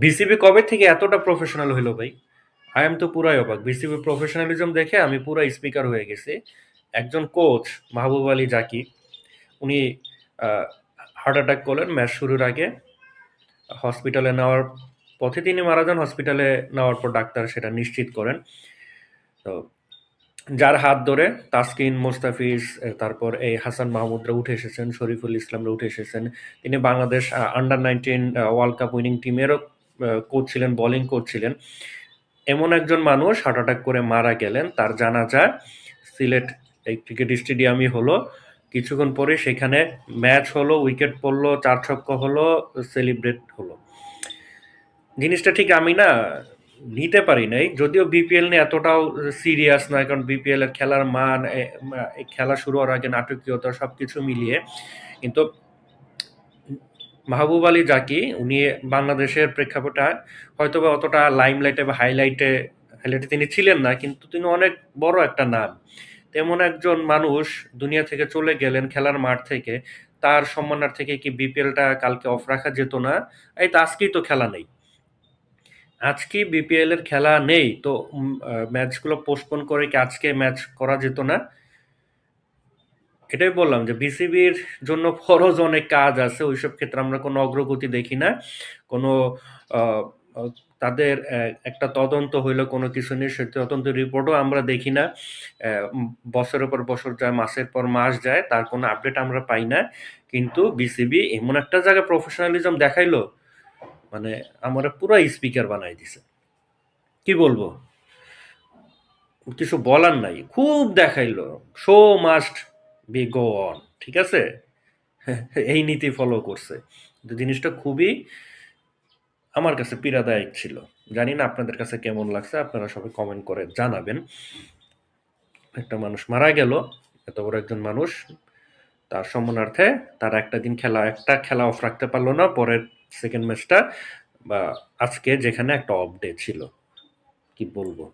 BCB কবে থেকে এতটা প্রফেশনাল হইলো ভাই? আই এম তো পুরাই অবাক। বিসিবি প্রফেশনালিজম দেখে আমি পুরা স্পিকার হয়ে গেছি। একজন কোচ মাহবুব আলী জাকি, উনি হার্ট অ্যাটাক করলেন ম্যাচ শুরুর আগে। হসপিটালে নেওয়ার পথে তিনি মারা যান। হসপিটালে নেওয়ার পর ডাক্তার সেটা নিশ্চিত করেন। তো যার হাত ধরে তাসকিন, মোস্তাফিজ, তারপর এই হাসান মাহমুদরা উঠে এসেছেন, শরীফুল ইসলামরা উঠে এসেছেন। তিনি Bangladesh under 19 world cup winning টিমেরও কোচ ছিলেন, বোলিং কোচ ছিলেন। এমন একজন মানুষ হার্ট অ্যাটাক করে মারা গেলেন। তার জানাজা সিলেট এই ক্রিকেট স্টেডিয়ামই হলো। কিছুক্ষণ পরে সেখানে ম্যাচ হলো, উইকেট পড়লো, ৪ ছক্কা হলো, সেলিব্রেট হলো। জিনিসটা ঠিক আমি না নিতে পারি নাই। যদিও বিপিএল নিয়ে এতটাও সিরিয়াস নয়, কারণ বিপিএল এর খেলার মান, এই খেলা শুরু হওয়ার আগে নাটকীয়তা সবকিছু মিলিয়ে। কিন্তু মাহবুব আলী জাকি উনি বাংলাদেশের প্রেক্ষাপটে হয়তোবা অতটা লাইমলাইটে বা হাইলাইটে হাইলাইটে তিনি ছিলেন না, কিন্তু তিনি অনেক বড় একটা নাম। তেমন একজন মানুষ দুনিয়া থেকে চলে গেলেন খেলার মাঠ থেকে। তার সম্মানার্থে থেকে কি বিপিএলটা কালকে অফ রাখা যেত না? এই তো আজকেই তো খেলা নেই। আজকে বিপিএল এর খেলা নেই তো ম্যাচগুলো পোস্টপোন করে কি আজকে ম্যাচ করা যেত না? এটাই বললাম যে বিসিবির জন্য ফরজ অনেক কাজ আছে, ওইসব ক্ষেত্রে আমরা কোনো অগ্রগতি দেখি না। কোনো আহ, আহ, তাদের একটা তদন্ত হইলো কোনো কিছু নিয়ে, সে তদন্ত রিপোর্টও আমরা দেখি না। বছরের পর বছর যায়, মাসের পর মাস যায়, তার কোনো আপডেট আমরা পাই না। কিন্তু বিসিবি এমন একটা জায়গায় প্রফেশনালিজম দেখাইলো, মানে আমার পুরো স্পিকার বানাই দিছে। কি বলবো, কিছু বলার নাই, খুব দেখাইলো। Show must be go on, ঠিক আছে। এই নীতি ফলো করছে। কিন্তু জিনিসটা খুবই আমার কাছে পীড়াদায়ক ছিল। জানি না আপনাদের কাছে কেমন লাগছে, আপনারা সবাই কমেন্ট করে জানাবেন। একটা মানুষ মারা গেল, এত বড় একজন মানুষ, তার সম্মানার্থে তার একটা খেলা অফ রাখতে পারলো না পরের সেকেন্ড ম্যাচটা, বা আজকে যেখানে একটা অফ ডে ছিল। কি বলবো।